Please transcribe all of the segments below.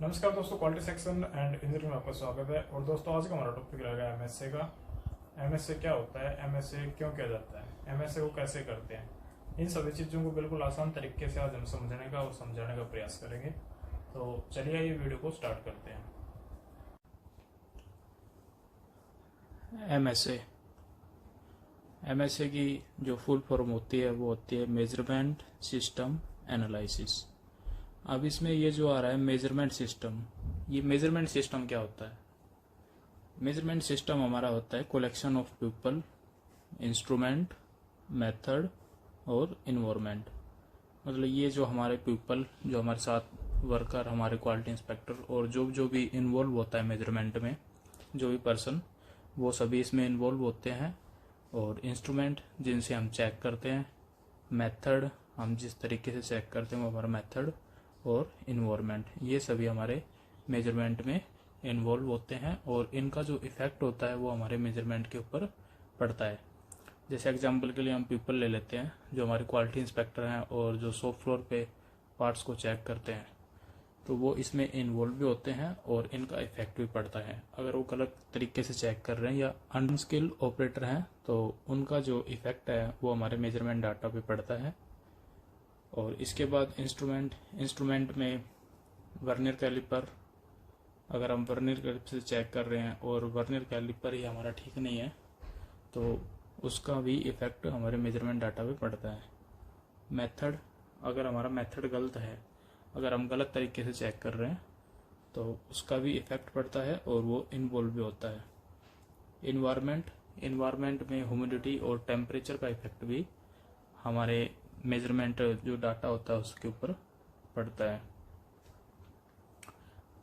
नमस्कार दोस्तों, quality section and engineering में आपका स्वागत है। और दोस्तों, आज का हमारा टॉपिक रहेगा एमएसए का। एमएसए क्या होता है, एमएसए क्यों किया जाता है, एमएसए को कैसे करते हैं, इन सभी चीज़ों को बिल्कुल आसान तरीके से आज हम समझने का और समझाने का प्रयास करेंगे। तो चलिए ये वीडियो को स्टार्ट करते हैं। एमएसए एमएसए की जो फुल फॉर्म होती है वो होती है मेजरमेंट सिस्टम एनालिसिस। अब इसमें ये जो आ रहा है मेजरमेंट सिस्टम, ये मेजरमेंट सिस्टम क्या होता है? मेजरमेंट सिस्टम हमारा होता है collection of people, instrument, method और इन्वायरमेंट। मतलब ये जो हमारे पीपल, जो हमारे साथ वर्कर, हमारे क्वालिटी इंस्पेक्टर और जो जो भी इन्वॉल्व होता है मेजरमेंट में, जो भी पर्सन, वो सभी इसमें इन्वॉल्व होते हैं। और इंस्ट्रूमेंट जिनसे हम चेक करते हैं, मेथड हम जिस तरीके से चेक करते हैं वो हमारा मेथड, और इन्वायरमेंट, ये सभी हमारे मेजरमेंट में इन्वॉल्व होते हैं। और इनका जो इफेक्ट होता है वो हमारे मेजरमेंट के ऊपर पड़ता है। जैसे एग्जांपल के लिए हम पीपल ले लेते हैं, जो हमारे क्वालिटी इंस्पेक्टर हैं और जो शॉप फ्लोर पे पार्ट्स को चेक करते हैं, तो वो इसमें इन्वॉल्व भी होते हैं और इनका इफेक्ट भी पड़ता है। अगर वो गलत तरीके से चेक कर रहे हैं या अनस्किल्ड ऑपरेटर हैं, तो उनका जो इफेक्ट है वो हमारे मेजरमेंट डाटा पे पड़ता है। और इसके बाद इंस्ट्रूमेंट में वर्नियर कैलिपर, अगर हम वर्नियर कैलिपर से चेक कर रहे हैं और वर्नियर कैलिपर ही हमारा ठीक नहीं है, तो उसका भी इफेक्ट हमारे मेजरमेंट डाटा पे पड़ता है। मेथड, अगर हमारा मेथड गलत है, अगर हम गलत तरीके से चेक कर रहे हैं, तो उसका भी इफेक्ट पड़ता है और वो इन्वॉल्व भी होता है। इन्वायरमेंट में ह्यूमिडिटी और टेम्परेचर का इफेक्ट भी हमारे मेजरमेंट जो डाटा होता है उसके ऊपर पड़ता है।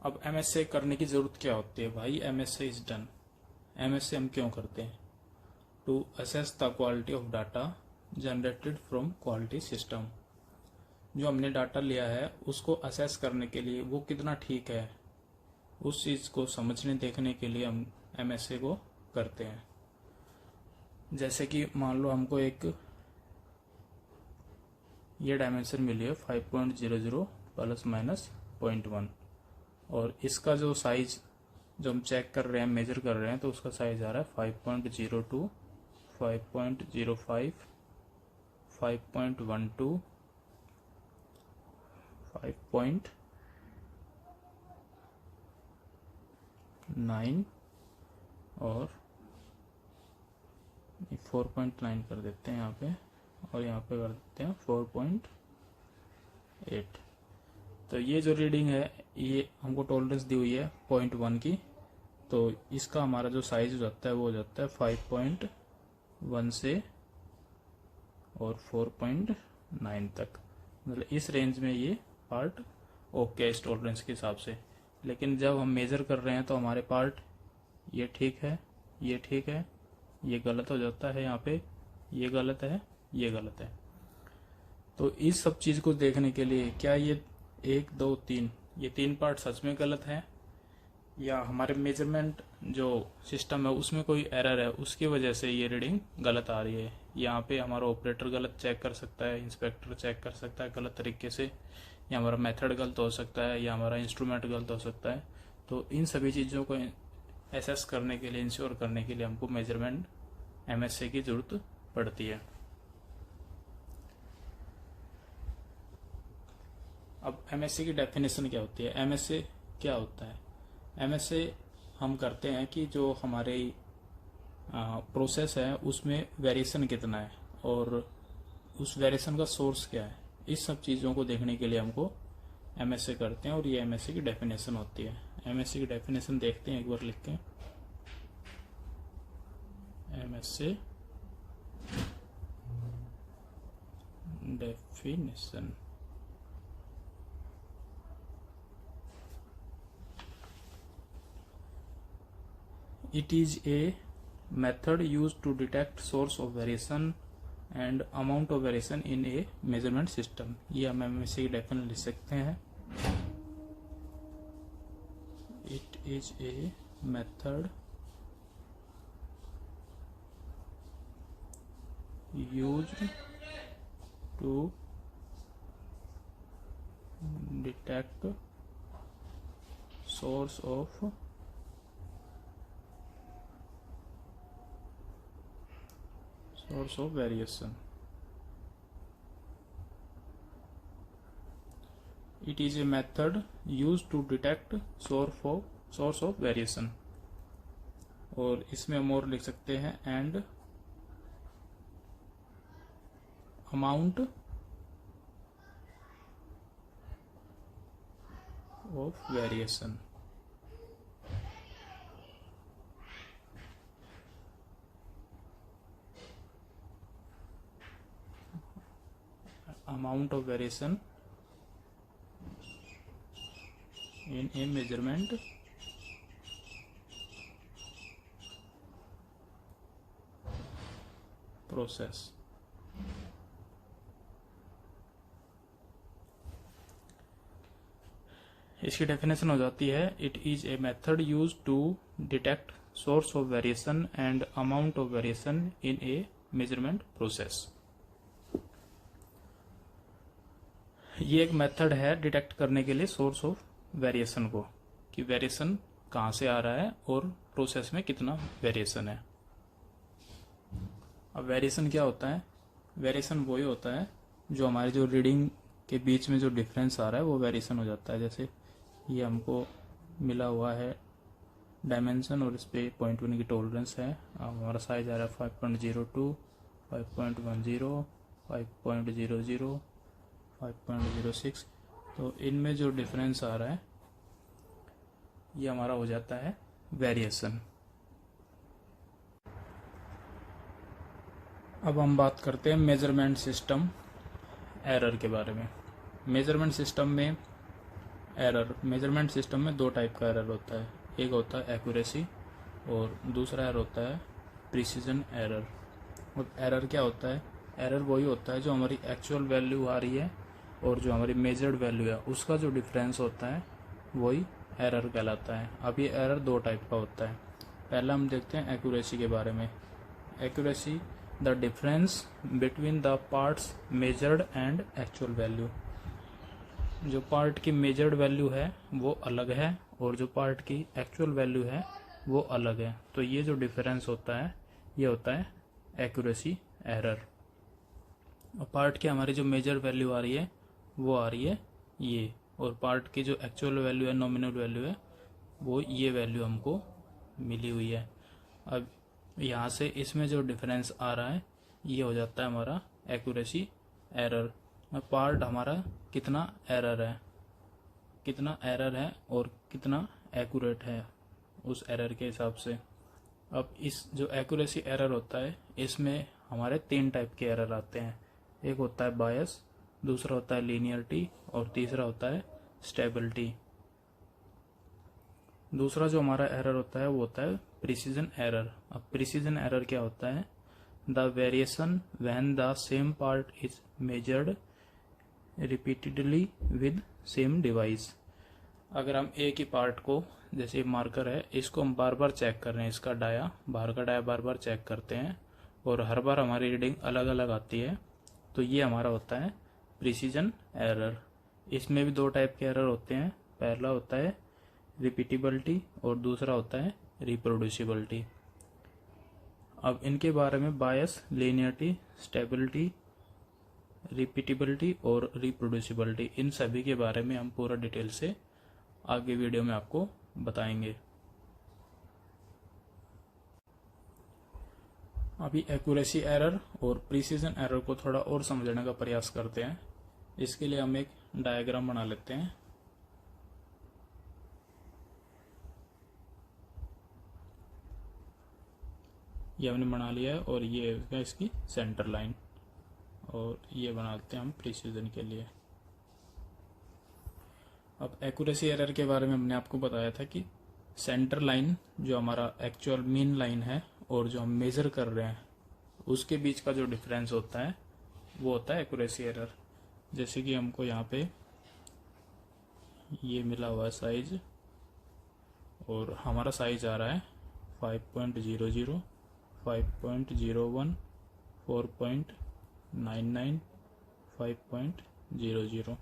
अब एमएसए करने की जरूरत क्या होती है भाई? MSA is done. एमएसए हम क्यों करते हैं? To assess the quality of data generated from quality system. जो हमने डाटा लिया है उसको असेस करने के लिए वो कितना ठीक है, उस चीज को समझने देखने के लिए हम एमएसए को करते हैं। जैसे कि मान लो हमको एक ये डायमेंशन मिली है 5.00 प्लस माइनस 0.1, और इसका जो साइज जो हम चेक कर रहे हैं, मेजर कर रहे हैं, तो उसका साइज आ रहा है 5.02, 5.05, 5.12, 5.9 और 4.9 कर देते हैं यहाँ पे, और यहाँ पे कर देते हैं 4.8। तो ये जो रीडिंग है, ये हमको टॉलरेंस दी हुई है 0.1 की, तो इसका हमारा जो साइज हो जाता है वो हो जाता है 5.1 से और 4.9 तक। मतलब इस रेंज में ये पार्ट ओके है इस टॉलरेंस के हिसाब से। लेकिन जब हम मेजर कर रहे हैं तो हमारे पार्ट ये ठीक है, ये ठीक है, ये गलत हो जाता है, यहाँ पे ये गलत है, ये गलत है। तो इस सब चीज को देखने के लिए क्या ये 1 2 3 ये 3 पार्ट सच में गलत है, या हमारे मेजरमेंट जो सिस्टम है उसमें कोई एरर है, उसकी वजह से ये रीडिंग गलत आ रही है। यहाँ पे हमारा ऑपरेटर गलत चेक कर सकता है, इंस्पेक्टर चेक कर सकता है गलत तरीके से, या हमारा मेथड गलत हो सकता है, या हमारा इंस्ट्रूमेंट गलत हो सकता है। तो इन सभी चीज़ों को एसेस करने के लिए, इंश्योर करने के लिए हमको मेजरमेंट एमएसए की जरूरत पड़ती है। अब एमएसए की डेफिनेशन क्या होती है? एमएसए क्या होता है? एमएसए हम करते हैं कि जो हमारे प्रोसेस है उसमें वेरिएशन कितना है और उस वेरिएशन का सोर्स क्या है, इस सब चीज़ों को देखने के लिए हमको एमएसए करते हैं। और ये एमएसए की डेफिनेशन होती है। एमएसए की डेफिनेशन देखते हैं एक बार लिख के। MSA definition, it is a method used to detect source of variation and amount of variation in a measurement system। ये हम एमएसए की डेफिनेशन लिख सकते हैं। it is a method used to detect source of variation. It is a method used to detect source of variation. और इसमें हम और लिख सकते हैं and amount of variation. Amount of variation in a measurement process. इसकी definition हो जाती है it is a method use to detect source of variation and amount of variation in a measurement process. ये एक मेथड है detect करने के लिए सोर्स ऑफ वेरिएशन को, कि वेरिएशन कहाँ से आ रहा है और प्रोसेस में कितना वेरिएशन है। अब वेरिएशन क्या होता है? वेरिएशन वही होता है जो हमारी जो रीडिंग के बीच में जो डिफरेंस आ रहा है वो वेरिएशन हो जाता है। जैसे ये हमको मिला हुआ है डायमेंशन और इस पे 0.1 की टॉलरेंस है। हमारा साइज आ रहा है 5.02, 5.10, 5.00, 5.06। तो इनमें जो डिफरेंस आ रहा है ये हमारा हो जाता है वेरिएशन। अब हम बात करते हैं मेजरमेंट सिस्टम एरर के बारे में। मेजरमेंट सिस्टम में दो टाइप का एरर होता है, एक होता है एक्यूरेसी और दूसरा एरर होता है प्रिसीजन एरर। और एरर क्या होता है? एरर वही होता है जो हमारी एक्चुअल वैल्यू आ रही है और जो हमारी मेजर्ड वैल्यू है उसका जो डिफरेंस होता है वही एरर कहलाता है। अब ये एरर दो टाइप का होता है। पहला हम देखते हैं एक्यूरेसी के बारे में। Accuracy the difference between the parts measured and actual value. जो पार्ट की मेजर्ड वैल्यू है वो अलग है और जो पार्ट की एक्चुअल वैल्यू है वो अलग है। तो ये जो डिफरेंस होता है ये होता है एक्यूरेसी एरर। और पार्ट की हमारी जो मेजर वैल्यू आ रही है वो आ रही है ये, और पार्ट की जो एक्चुअल वैल्यू है, नॉमिनल वैल्यू है, वो ये वैल्यू हमको मिली हुई है। अब यहाँ से इसमें जो डिफरेंस आ रहा है ये हो जाता है हमारा एक्यूरेसी एरर। पार्ट हमारा कितना एरर है और कितना एक्यूरेट है उस एरर के हिसाब से। अब इस जो एक्यूरेसी एरर होता है इसमें हमारे 3 टाइप के एरर आते हैं। एक होता है बायस, दूसरा होता है लीनियरिटी और तीसरा होता है स्टेबिलिटी। दूसरा जो हमारा एरर होता है वो होता है प्रिसीजन एरर। अब प्रिसीजन एरर क्या होता है? The variation when the same part is measured repeatedly with same device. अगर हम एक ही पार्ट को, जैसे मार्कर है, इसको हम बार बार चेक कर रहे हैं, इसका डाया, बाहर का डाया बार बार चेक करते हैं और हर बार हमारी रीडिंग अलग अलग आती है, तो ये हमारा होता है प्रिसीजन एरर। इसमें भी 2 टाइप के एरर होते हैं। पहला होता है रिपीटेबिलिटी और दूसरा होता है रिप्रोड्यूसिबिलिटी। अब इनके बारे में बायस, लीनियरिटी, स्टेबिलिटी, रिपीटेबिलिटी और रिप्रोड्यूसिबिलिटी, इन सभी के बारे में हम पूरा डिटेल से आगे वीडियो में आपको बताएंगे। अभी एक्यूरेसी एरर और प्रिसीजन एरर को थोड़ा और समझने का प्रयास करते हैं। इसके लिए हम एक डायग्राम बना लेते हैं। ये हमने बना लिया है और ये है इसकी सेंटर लाइन, और ये बनाते हैं हम प्रिसीजन के लिए। अब एक्यूरेसी एरर के बारे में हमने आपको बताया था कि सेंटर लाइन जो हमारा एक्चुअल मीन लाइन है और जो हम मेजर कर रहे हैं उसके बीच का जो डिफरेंस होता है वो होता है एक्यूरेसी एरर। जैसे कि हमको यहाँ पे ये मिला हुआ है साइज, और हमारा साइज आ रहा है 5.00, 5.01, 4.99, 5.00।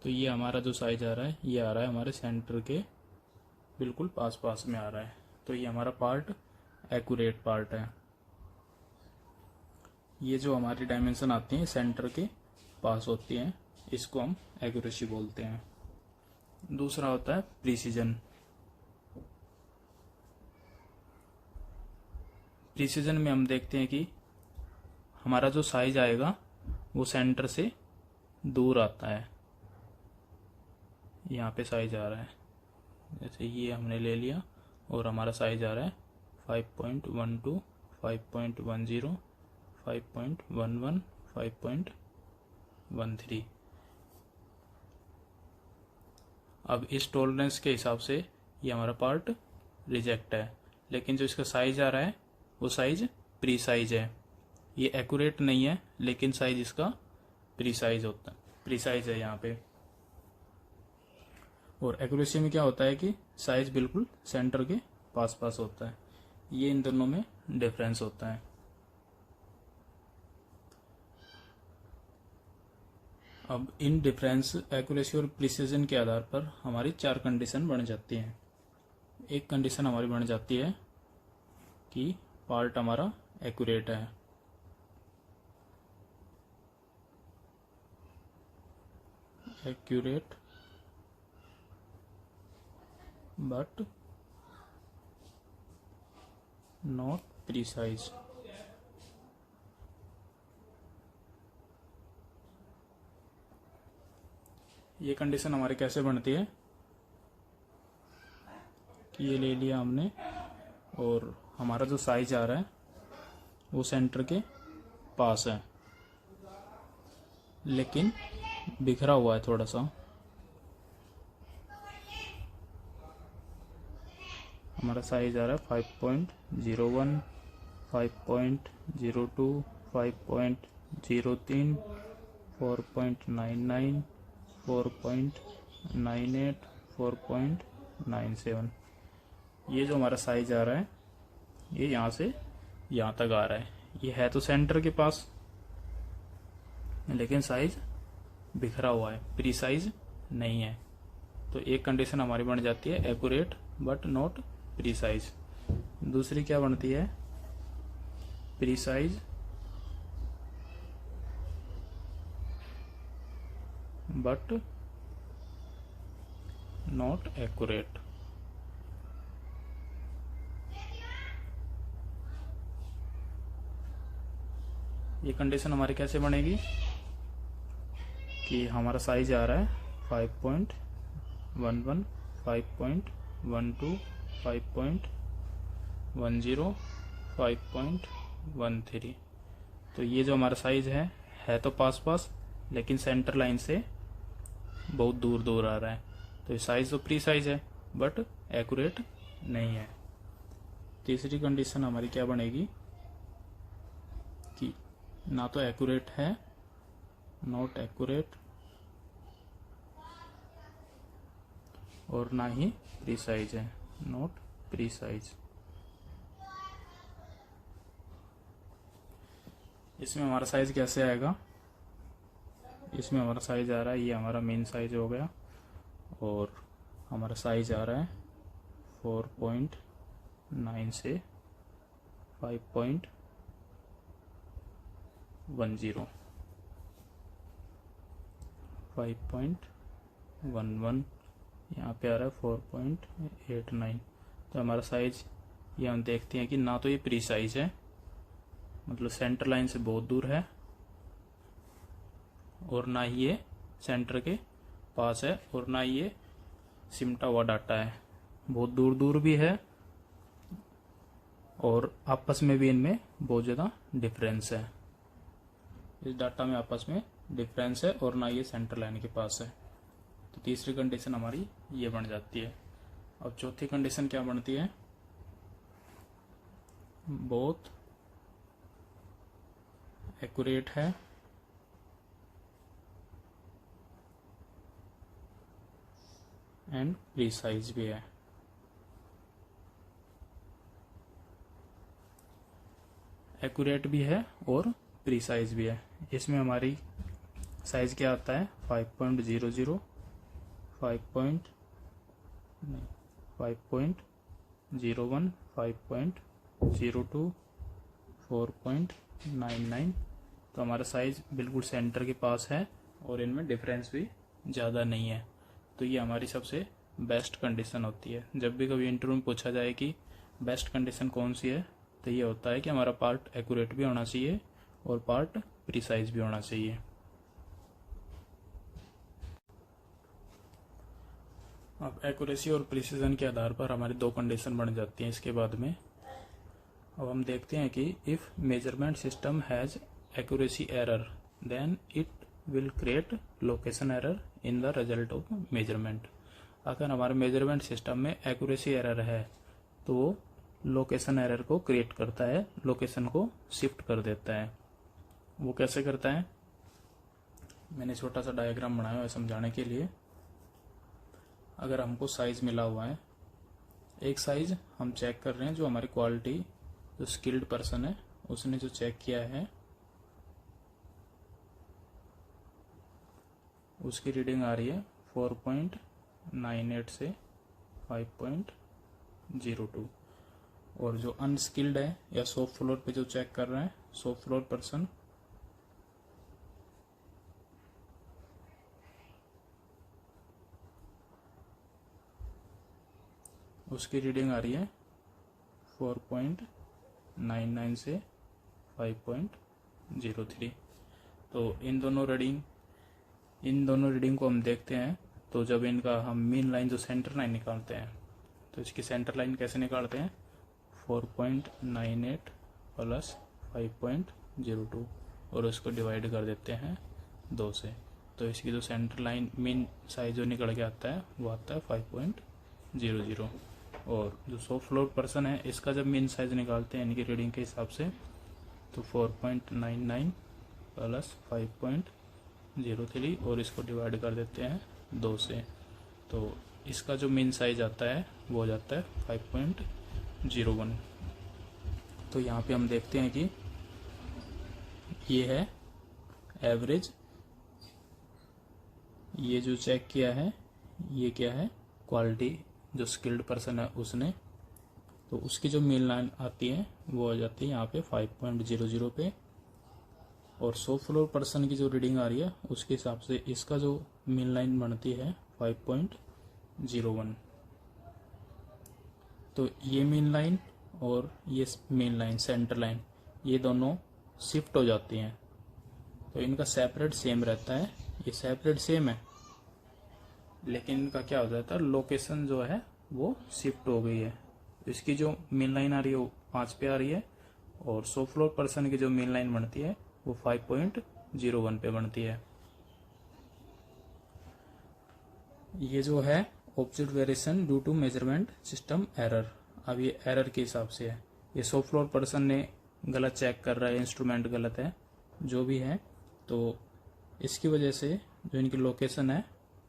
तो ये हमारा जो साइज आ रहा है ये आ रहा है हमारे सेंटर के बिल्कुल पास पास में आ रहा है, तो ये हमारा पार्ट एक्यूरेट पार्ट है। ये जो हमारी डायमेंशन आती है सेंटर के पास होती हैं, इसको हम एक्यूरेसी बोलते हैं। दूसरा होता है प्रिसीजन। प्रिसीजन में हम देखते हैं कि हमारा जो साइज आएगा वो सेंटर से दूर आता है। यहाँ पे साइज आ रहा है, जैसे ये हमने ले लिया और हमारा साइज आ रहा है 5.12, 5.10, 5.11, 5.13। अब इस टॉलरेंस के हिसाब से ये हमारा पार्ट रिजेक्ट है, लेकिन जो इसका साइज आ रहा है वो साइज प्री साइज है। ये एक्यूरेट नहीं है, लेकिन साइज इसका प्री साइज होता है, प्री साइज है यहाँ पे। और एक्यूरेसी में क्या होता है कि साइज बिल्कुल सेंटर के पास पास होता है। ये इन दोनों में डिफरेंस होता है। अब इन डिफरेंस एक्यूरेसी और प्रिसीजन के आधार पर हमारी 4 कंडीशन बन जाती हैं। एक कंडीशन हमारी बन जाती है कि पार्ट हमारा एक्यूरेट है। Accurate but not precise. ये कंडीशन हमारी कैसे बनती है कि ये ले लिया हमने और हमारा जो साइज आ रहा है वो सेंटर के पास है, लेकिन बिखरा हुआ है थोड़ा सा। हमारा साइज आ रहा है 5.01, 5.02, 5.03, 4.99, 4.98, 4.97। ये जो हमारा साइज आ रहा है ये यहाँ से यहाँ तक आ रहा है। ये है तो सेंटर के पास, लेकिन साइज बिखरा हुआ है, प्री साइज नहीं है। तो एक कंडीशन हमारी बन जाती है accurate but not pre size. दूसरी क्या बनती है? Pre size but not accurate. ये कंडीशन हमारी कैसे बनेगी कि हमारा साइज आ रहा है 5.11, 5.12, 5.10, 5.13। तो ये जो हमारा साइज है तो पास पास, लेकिन सेंटर लाइन से बहुत दूर दूर आ रहा है। तो ये साइज तो प्री साइज है बट एक्यूरेट नहीं है। तीसरी कंडीशन हमारी क्या बनेगी कि ना तो एक्यूरेट है, नॉट एक्यूरेट, और ना ही प्री साइज है, नॉट प्री साइज। इसमें हमारा साइज कैसे आएगा? इसमें हमारा साइज आ रहा है, ये हमारा मेन साइज हो गया, और हमारा साइज आ रहा है 4.9 से 5.10, 5.11, यहाँ पे आ रहा है 4.89। तो हमारा साइज ये हम देखते हैं कि ना तो ये प्री साइज है, मतलब सेंटर लाइन से बहुत दूर है, और ना ही ये सेंटर के पास है, और ना ही ये सिमटा हुआ डाटा है, बहुत दूर दूर भी है, और आपस में भी इनमें बहुत ज़्यादा डिफरेंस है। इस डाटा में आपस में डिफरेंस है, और ना ये सेंटर लाइन के पास है। तो तीसरी कंडीशन हमारी ये बन जाती है। अब चौथी कंडीशन क्या बनती है? बोथ एक्यूरेट है एंड प्रीसाइज भी है। एक्यूरेट भी है और प्रीसाइज भी है। इसमें हमारी साइज क्या आता है? 5.00, 5.01, 5.02, 4.99। तो हमारा साइज बिल्कुल सेंटर के पास है और इनमें डिफरेंस भी ज़्यादा नहीं है। तो ये हमारी सबसे बेस्ट कंडीशन होती है। जब भी कभी इंटरव्यू में पूछा जाए कि बेस्ट कंडीशन कौन सी है, तो ये होता है कि हमारा पार्ट एक्यूरेट भी होना चाहिए और पार्ट प्रिसाइज भी होना चाहिए। अब एक्यूरेसी और प्रिसीजन के आधार पर हमारी दो कंडीशन बन जाती हैं इसके बाद में। अब हम देखते हैं कि if measurement system has accuracy error then it will create location error in the result of measurement. अगर हमारे मेजरमेंट सिस्टम में एक्यूरेसी एरर है तो वो लोकेशन एरर को क्रिएट करता है, लोकेशन को शिफ्ट कर देता है। वो कैसे करता है, मैंने छोटा सा डायग्राम बनाया है समझाने के लिए। अगर हमको साइज मिला हुआ है, एक साइज हम चेक कर रहे हैं, जो हमारी क्वालिटी जो स्किल्ड पर्सन है उसने जो चेक किया है उसकी रीडिंग आ रही है 4.98 से 5.02। और जो अनस्किल्ड है या शॉप फ्लोर पे जो चेक कर रहे हैं, शॉप फ्लोर पर्सन, उसकी रीडिंग आ रही है 4.99 से 5.03। तो इन दोनों रीडिंग को हम देखते हैं। तो जब इनका हम मीन लाइन जो सेंटर लाइन निकालते हैं, तो इसकी सेंटर लाइन कैसे निकालते हैं, 4.98 प्लस 5.02 और उसको डिवाइड कर देते हैं 2 से। तो इसकी जो सेंटर लाइन मीन साइज जो निकल के आता है वो आता है 5.00। और जो शॉप फ्लोर पर्सन है इसका जब मीन साइज निकालते हैं इनकी रीडिंग के हिसाब से, तो 4.99 प्लस 5.03 और इसको डिवाइड कर देते हैं 2 से। तो इसका जो मीन साइज आता है वो हो जाता है 5.01। तो यहाँ पे हम देखते हैं कि ये है एवरेज, ये जो चेक किया है ये क्या है, क्वालिटी जो स्किल्ड पर्सन है उसने, तो उसकी जो मीन लाइन आती है वो आ जाती है यहाँ पे 5.00 पे। और शॉप फ्लोर पर्सन की जो रीडिंग आ रही है उसके हिसाब से इसका जो मीन लाइन बनती है 5.01। तो ये मीन लाइन और ये मीन लाइन सेंटर लाइन ये दोनों शिफ्ट हो जाती हैं। तो इनका सेपरेट सेम रहता है, ये सेपरेट सेम है, लेकिन इनका क्या हो जाता है, लोकेशन जो है वो शिफ्ट हो गई है। इसकी जो मीन लाइन आ रही है वो 5 पे आ रही है और शॉप फ्लोर पर्सन की जो मीन लाइन बनती है वो 5.01 पे बनती है। ये जो है object variation due to measurement system error. अब ये एरर के हिसाब से है, ये शॉप फ्लोर पर्सन ने गलत चेक कर रहा है, इंस्ट्रूमेंट गलत है, जो भी है, तो इसकी वजह से जो इनकी लोकेशन है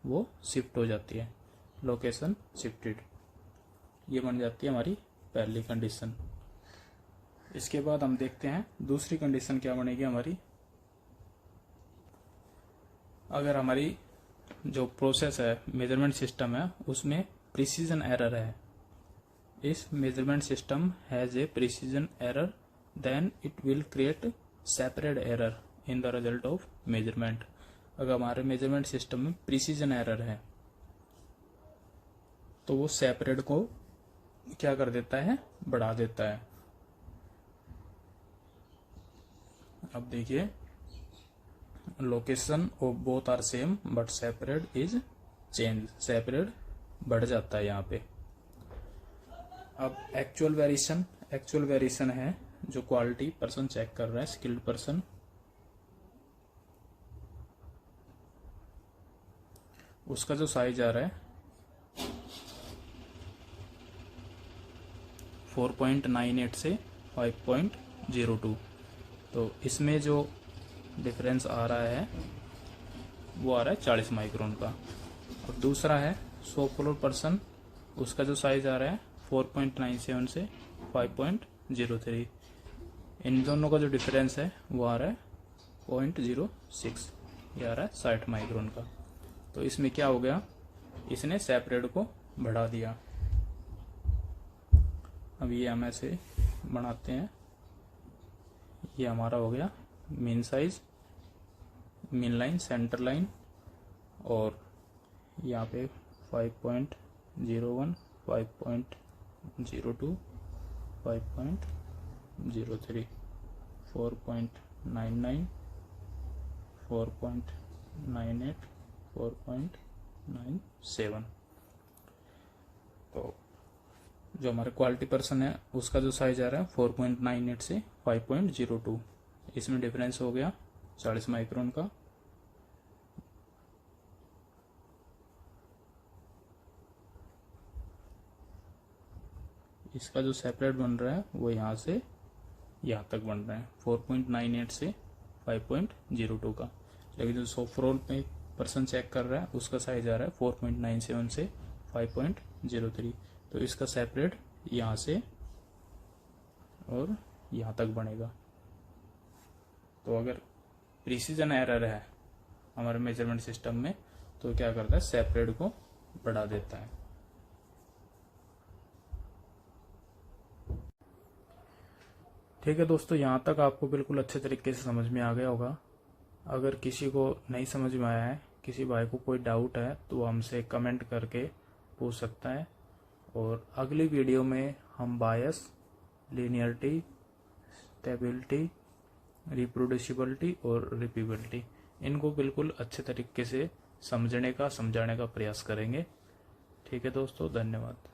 वो शिफ्ट हो जाती है, लोकेशन शिफ्टेड। ये बन जाती है हमारी पहली कंडीशन। इसके बाद हम देखते हैं दूसरी कंडीशन क्या बनेगी हमारी। अगर हमारी जो प्रोसेस है, मेजरमेंट सिस्टम है, उसमें प्रिसीजन एरर है, इस measurement system has a precision error then it will create separate error in the result of measurement. अगर हमारे मेजरमेंट सिस्टम में प्रिसीजन एरर है तो वो सेपरेट को क्या कर देता है, बढ़ा देता है। अब देखिए, location of both are same but separate is change, separate बढ़ जाता है यहाँ पे। अब एक्चुअल वेरिएशन है जो क्वालिटी पर्सन चेक कर रहा है, स्किल्ड पर्सन, उसका जो साइज आ रहा है 4.98 से 5.02। तो इसमें जो डिफरेंस आ रहा है वो आ रहा है 40 माइक्रोन का। और दूसरा है शॉप फ्लोर पर्सन, उसका जो साइज आ रहा है 4.97 से 5.03। इन दोनों का जो डिफरेंस है वो आ रहा है 0.06, ये आ रहा है 60 माइक्रोन का। तो इसमें क्या हो गया, इसने सेपरेट को बढ़ा दिया। अब ये हम ऐसे बनाते हैं। ये हमारा हो गया mean size, mean line, centre line, और यहाँ पे 5.01, 5.02, 5.03, 4.99, 4.98, 4.97। तो जो हमारे क्वालिटी पर्सन है उसका जो साइज आ रहा है 4.98 से 5.02, इसमें डिफरेंस हो गया 40 माइक्रोन का। इसका जो सेपरेट बन रहा है वो यहाँ से यहाँ तक बन रहा है 4.98 से 5.02 का। लेकिन जो सॉफ्ट रोल पे पर्सन चेक कर रहा है उसका साइज आ रहा है 4.97 से 5.03। तो इसका सेपरेट यहाँ से और यहाँ तक बनेगा। तो अगर प्रिसीजन एरर है हमारे मेजरमेंट सिस्टम में तो क्या करता है, सेपरेट को बढ़ा देता है। ठीक है दोस्तों, यहाँ तक आपको बिल्कुल अच्छे तरीके से समझ में आ गया होगा। अगर किसी को नहीं समझ में आया है, किसी भाई को कोई डाउट है तो वो हमसे कमेंट करके पूछ सकता है। और अगली वीडियो में हम बायस, लीनियरिटी, स्टेबिलिटी, रिप्रोड्यूसिबिलिटी और रिपीबिलिटी, इनको बिल्कुल अच्छे तरीके से समझने का, समझाने का प्रयास करेंगे। ठीक है दोस्तों, धन्यवाद।